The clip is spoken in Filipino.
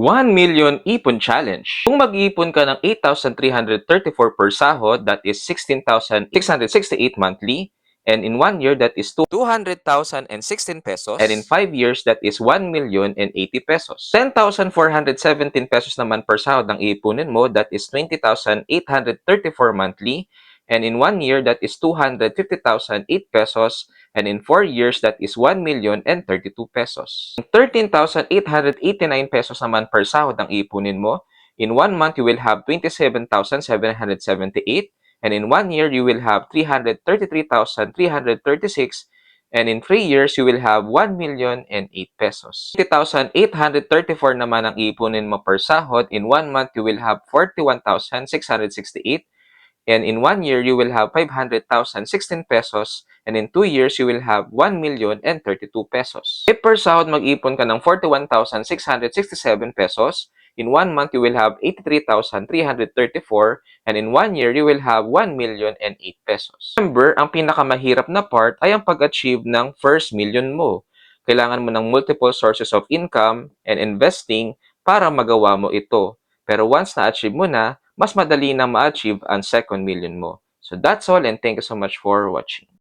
1 million ipon challenge. Kung mag-iipon ka ng 8,334 per sahod, that is 16,668 monthly, and in 1 year, that is 200,016 pesos, and in 5 years, that is 1,080 pesos. 10,417 pesos naman per sahod ang iipunin mo, that is 20,834 monthly, and in 1 year, that is 250,008 pesos, and in 4 years, that is 1,032 pesos. 13,889 pesos naman per sahod ang ipunin mo. In 1 month, you will have 27,778, and in 1 year, you will have 333,336, and in 3 years, you will have 1,008 pesos. 20,834 naman ang ipunin mo per sahod. In 1 month, you will have 41,668, and in 1 year, you will have 500,016 pesos. And in 2 years, you will have 1,032 pesos. If per sahod mag-ipon ka ng 41,667 pesos, in 1 month, you will have 83,334. And in 1 year, you will have 1,008 pesos. Remember, ang pinakamahirap na part ay ang pag-achieve ng first million mo. Kailangan mo ng multiple sources of income and investing para magawa mo ito. Pero once na-achieve mo na, mas madali na ma-achieve ang second million mo. So that's all, and thank you so much for watching.